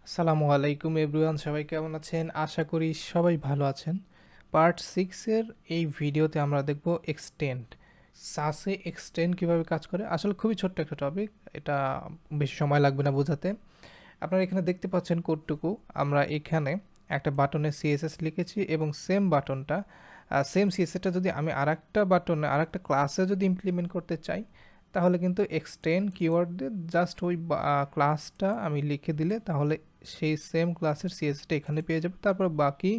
আসসালামু আলাইকুম এভরিওয়ান, সবাই কেমন আছেন? আশা করি সবাই ভালো আছেন। পার্ট 6 এর এই ভিডিওতে আমরা দেখব এক্সটেন্ড। সাসে এক্সটেন্ড কিভাবে কাজ করে। আসলে খুবই ছোট্ট একটা টপিক, এটা বেশি সময় লাগবে না বোঝাতে। আপনারা এখানে দেখতে পাচ্ছেন কোডটুকু। আমরা এখানে একটা বাটনে সিএসএস লিখেছি এবং সেম বাটনটা সেম সিএসএসটা যদি আমি আরেকটা বাটনে আরেকটা ক্লাসে যদি ইমপ্লিমেন্ট করতে চাই, তাহলে কিন্তু এক্সটেন্ড কিওয়ার্ড দিয়ে জাস্ট ওই ক্লাসটা আমি লিখে দিলে তাহলে সেই সেম ক্লাসের সিএসএসটা এখানে পেয়ে যাবে। তারপর বাকি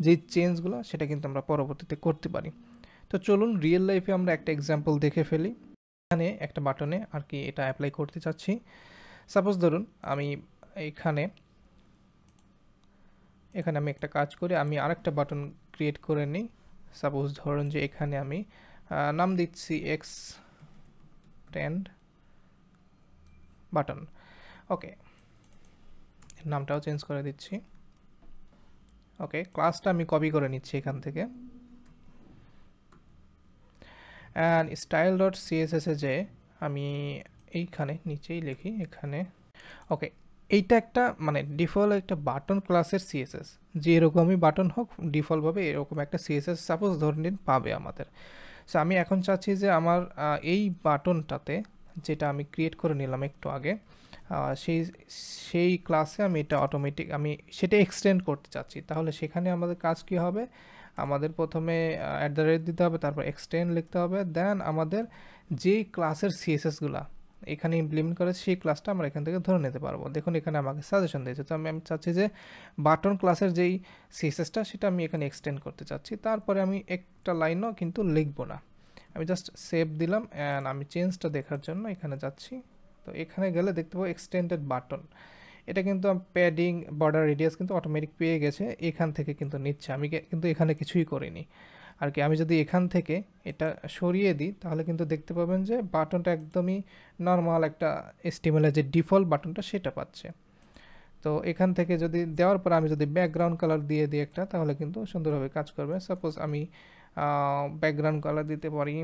যে চেঞ্জগুলো সেটা কিন্তু আমরা পরবর্তীতে করতে পারি। তো চলুন রিয়েল লাইফে আমরা একটা এক্সাম্পল দেখে ফেলি। এখানে একটা বাটনে আর কি এটা অ্যাপ্লাই করতে চাচ্ছি। সাপোজ ধরুন আমি এখানে এখানে আমি একটা কাজ করি, আমি আরেকটা বাটন ক্রিয়েট করে নিই। সাপোজ ধরুন যে এখানে আমি নাম দিচ্ছি এক্সটেন্ড বাটন। ওকে, নামটাও চেঞ্জ করে দিচ্ছি। ওকে, ক্লাসটা আমি কপি করে নিচ্ছি এখান থেকে অ্যান্ড স্টাইল ডট সিএসএস এ যে আমি এইখানে নিচেই লিখি এখানে। ওকে, এইটা একটা মানে ডিফল্ট একটা বাটন ক্লাসের সিএসএস, যে এরকমই বাটন হোক ডিফল্টভাবে এরকম একটা সিএসএস সাপোজ ধরে নিন পাবে আমাদের। সো আমি এখন চাচ্ছি যে আমার এই বাটনটাতে যেটা আমি ক্রিয়েট করে নিলাম একটু আগে, সেই সেই ক্লাসে আমি এটা অটোমেটিক আমি সেটা এক্সটেন্ড করতে চাচ্ছি। তাহলে সেখানে আমাদের কাজ কি হবে? আমাদের প্রথমে @ দিতে হবে, তারপর এক্সটেন্ড লিখতে হবে, দেন আমাদের যেই ক্লাসের সিএসএসগুলা এখানে ইমপ্লিমেন্ট করে সেই ক্লাসটা আমরা এখান থেকে ধরে নিতে পারবো। দেখুন এখানে আমাকে সাজেশন দিয়েছে, তো আমি চাচ্ছি যে বাটন ক্লাসের যেই সিএসএসটা সেটা আমি এখানে এক্সটেন্ড করতে চাচ্ছি। তারপরে আমি একটা লাইনও কিন্তু লিখবো না, আমি জাস্ট সেভ দিলাম অ্যান্ড আমি চেঞ্জটা দেখার জন্য এখানে যাচ্ছি। তো এখানে গেলে দেখতে পাবো এক্সটেন্ডেড বাটন। এটা কিন্তু প্যাডিং বর্ডার রেডিয়াস কিন্তু অটোমেটিক পেয়ে গেছে, এখান থেকে কিন্তু নিচ্ছে, আমি কিন্তু এখানে কিছুই করিনি আর কি। আমি যদি এখান থেকে এটা সরিয়ে দিই তাহলে কিন্তু দেখতে পাবেন যে বাটনটা একদমই নর্মাল একটা HTML এর যে ডিফল্ট বাটনটা সেটা পাচ্ছে। তো এখান থেকে যদি দেওয়ার পর আমি যদি ব্যাকগ্রাউন্ড কালার দিয়ে দিই একটা, তাহলে কিন্তু সুন্দরভাবে কাজ করবে। সাপোজ আমি ব্যাকগ্রাউন্ড কালার দিতে পারি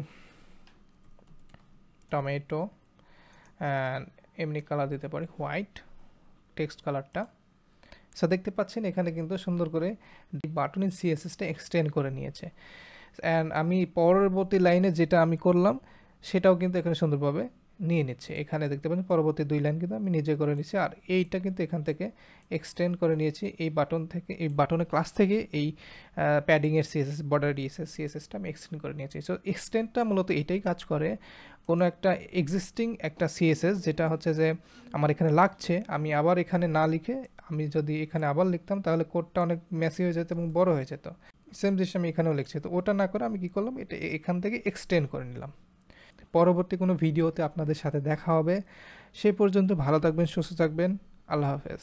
টমেটো অ্যান্ড এমনি কালার দিতে পারি হোয়াইট, টেক্সট কালারটা। সো দেখতে পাচ্ছেন এখানে কিন্তু সুন্দর করে বাটনের সিএসএসটা এক্সটেন্ড করে নিয়েছে। অ্যান্ড আমি পরবর্তী লাইনে যেটা আমি করলাম সেটাও কিন্তু এখানে সুন্দরভাবে নিয়ে নিচ্ছে। এখানে দেখতে পাচ্ছেন পরবর্তী 2 লাইন কিন্তু আমি নিজে করে নিচ্ছি, আর এইটা কিন্তু এখান থেকে এক্সটেন্ড করে নিয়েছি এই বাটন থেকে, এই বাটনের ক্লাস থেকে এই প্যাডিংয়ের সিএসএস বর্ডার সিএসএসটা আমি এক্সটেন্ড করে নিয়েছি। সো এক্সটেন্ডটা মূলত এটাই কাজ করে, কোনো একটা এক্সিস্টিং একটা সিএসএস যেটা হচ্ছে যে আমার এখানে লাগছে, আমি আবার এখানে না লিখে আমি যদি এখানে আবার লিখতাম তাহলে কোডটা অনেক মেসি হয়ে যেত এবং বড় হয়ে যেত। সেম জিনিস আমি এখানেও লিখছি, তো ওটা না করে আমি কী করলাম, এটা এখান থেকে এক্সটেন্ড করে নিলাম। পরবর্তী কোনো ভিডিওতে আপনাদের সাথে দেখা হবে। সেই পর্যন্ত ভালো থাকবেন, সুস্থ থাকবেন। আল্লাহ হাফেজ।